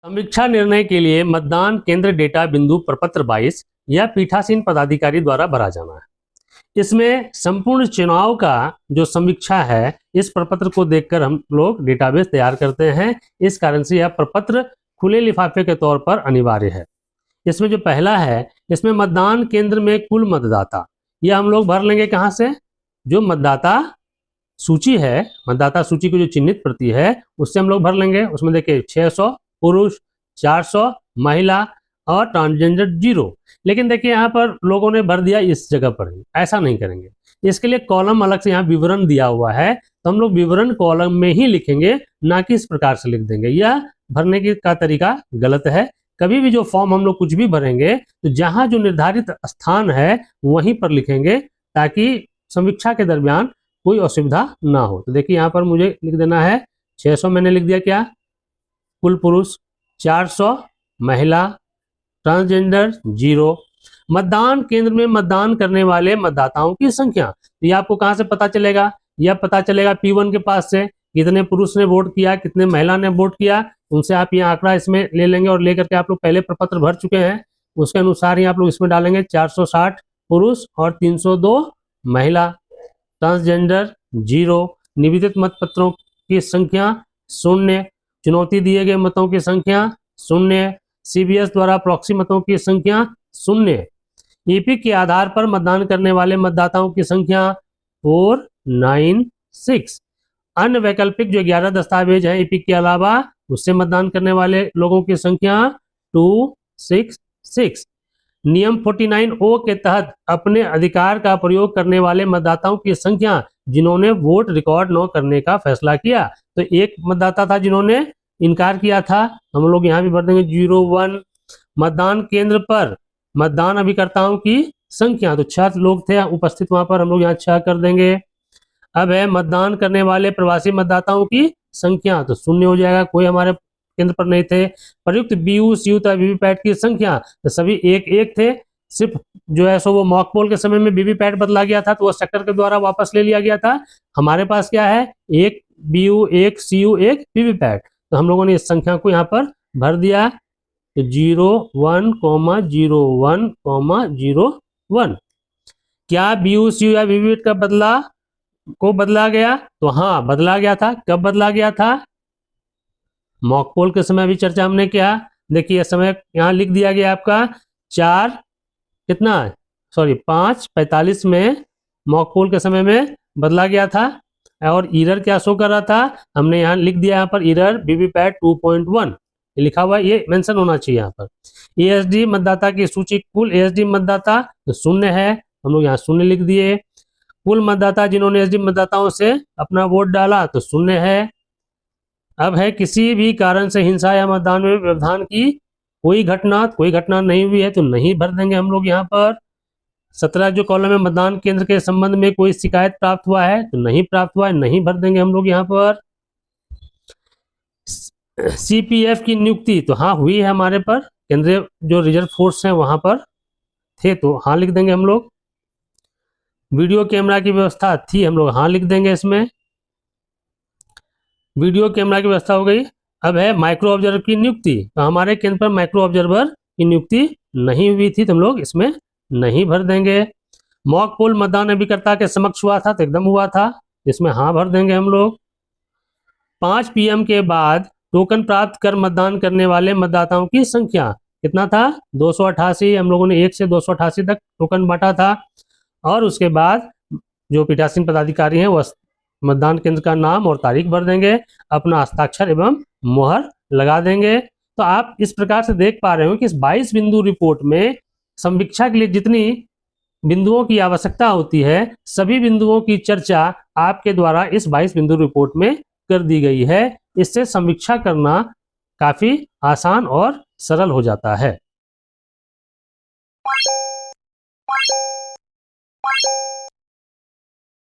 समीक्षा निर्णय के लिए मतदान केंद्र डेटा बिंदु प्रपत्र 22 या पीठासीन पदाधिकारी द्वारा भरा जाना है। इसमें संपूर्ण चुनाव का जो समीक्षा है, इस प्रपत्र को देखकर हम लोग डेटाबेस तैयार करते हैं। इस कारण से यह प्रपत्र खुले लिफाफे के तौर पर अनिवार्य है। इसमें जो पहला है, इसमें मतदान केंद्र में कुल मतदाता, यह हम लोग भर लेंगे कहाँ से? जो मतदाता सूची है, मतदाता सूची की जो चिन्हित प्रति है, उससे हम लोग भर लेंगे। उसमें देखिए 600 पुरुष, 400 महिला और ट्रांसजेंडर 0। लेकिन देखिए यहाँ पर लोगों ने भर दिया इस जगह पर ही, ऐसा नहीं करेंगे। इसके लिए कॉलम अलग से यहाँ विवरण दिया हुआ है, तो हम लोग विवरण कॉलम में ही लिखेंगे, ना कि इस प्रकार से लिख देंगे। यह भरने का तरीका गलत है। कभी भी जो फॉर्म हम लोग कुछ भी भरेंगे तो जहाँ जो निर्धारित स्थान है वहीं पर लिखेंगे, ताकि समीक्षा के दरमियान कोई असुविधा ना हो। तो देखिए यहाँ पर मुझे लिख देना है 600, मैंने लिख दिया क्या? कुल पुरुष, 400 महिला, ट्रांसजेंडर 0। मतदान केंद्र में मतदान करने वाले मतदाताओं की संख्या, तो ये आपको कहां से पता चलेगा? यह पता चलेगा P1 के पास से, कितने पुरुष ने वोट किया, कितने महिला ने वोट किया, उनसे आप ये आंकड़ा इसमें ले लेंगे और लेकर के आप लोग पहले प्रपत्र भर चुके हैं, उसके अनुसार ही आप लोग इसमें डालेंगे 460 पुरुष और 302 महिला। ट्रांसजेंडर 0। निवेदित मतपत्रों की संख्या 0। चुनौती दिए गए मतों की संख्या 0। CBS द्वारा प्रॉक्सी मतों की संख्या 0। ईपिक के आधार पर मतदान करने वाले मतदाताओं की संख्या 496। अन्य वैकल्पिक जो 11 दस्तावेज हैं ईपिक के अलावा, उससे मतदान करने वाले लोगों की संख्या 266। नियम 49O के तहत अपने अधिकार का प्रयोग करने वाले मतदाताओं की संख्या जिन्होंने वोट रिकॉर्ड न करने का फैसला किया। तो एक मतदाता था जिन्होंने इनकार किया था, हम लोग यहाँ भी भर देंगे 01। मतदान केंद्र पर मतदान अभिकर्ताओं की संख्या, तो 6 लोग थे उपस्थित वहां पर, हम लोग यहाँ 6 कर देंगे। अब है मतदान करने वाले प्रवासी मतदाताओं की संख्या, तो 0 हो जाएगा, कोई हमारे केंद्र पर नहीं थे। प्रयुक्त BU CU तथा वीवीपैट की संख्या, तो सभी 1-1 थे। सिर्फ जो है सो वो मॉक पोल के समय में वीवीपैट बदला गया था, तो वो सेक्टर के द्वारा वापस ले लिया गया था। हमारे पास क्या है? 1 BU, 1 CU, 1 वीवीपैट। तो हम लोगों ने इस संख्या को यहाँ पर भर दिया, तो 01,01,01। क्या BU CU या वीवीपैट का बदला गया? तो हाँ, बदला गया था। कब बदला गया था? मॉक पोल के समय भी चर्चा हमने किया। देखिए समय यहाँ लिख दिया गया आपका 5:45 में मॉक पोल के समय में बदला गया था। और एरर क्या शो कर रहा था? हमने यहाँ लिख दिया, यहाँ पर एरर वीवीपैट 2.1 लिखा हुआ है, ये मेंशन होना चाहिए यहाँ पर। ASD मतदाता की सूची, कुल ASD मतदाता तो 0 है, हम लोग यहाँ 0 लिख दिए। कुल मतदाता जिन्होंने ASD मतदाताओं से अपना वोट डाला, तो 0 है। अब है किसी भी कारण से हिंसा या मतदान में व्यवधान की कोई घटना नहीं हुई है, तो नहीं भर देंगे हम लोग यहाँ पर। 17 जो कॉलम है, मतदान केंद्र के संबंध में कोई शिकायत प्राप्त हुआ है, तो नहीं प्राप्त हुआ है, नहीं भर देंगे हम लोग यहाँ पर। CPF की नियुक्ति, तो हाँ हुई है हमारे पर, केंद्रीय जो रिजर्व फोर्स है वहां पर थे, तो हाँ लिख देंगे हम लोग। वीडियो कैमरा की व्यवस्था थी, हम लोग हाँ लिख देंगे इसमें, वीडियो कैमरा की व्यवस्था हो गई। अब है माइक्रो ऑब्जर्वर की नियुक्ति, तो हमारे केंद्र पर माइक्रो ऑब्जर्वर की नियुक्ति नहीं हुई थी, तो हम लोग इसमें नहीं भर देंगे। मॉक पोल मतदान अभिकर्ता के समक्ष हुआ था, तो एकदम हुआ था, इसमें हाँ भर देंगे हम लोग। 5 PM के बाद टोकन प्राप्त कर मतदान करने वाले मतदाताओं की संख्या कितना था? 288। हम लोगों ने 1 से 288 तक टोकन बांटा था। और उसके बाद जो पीठासीन पदाधिकारी हैं वह मतदान केंद्र का नाम और तारीख भर देंगे, अपना हस्ताक्षर एवं मोहर लगा देंगे। तो आप इस प्रकार से देख पा रहे हो कि इस 22 बिंदु रिपोर्ट में समीक्षा के लिए जितनी बिंदुओं की आवश्यकता होती है, सभी बिंदुओं की चर्चा आपके द्वारा इस 22 बिंदु रिपोर्ट में कर दी गई है। इससे समीक्षा करना काफी आसान और सरल हो जाता है।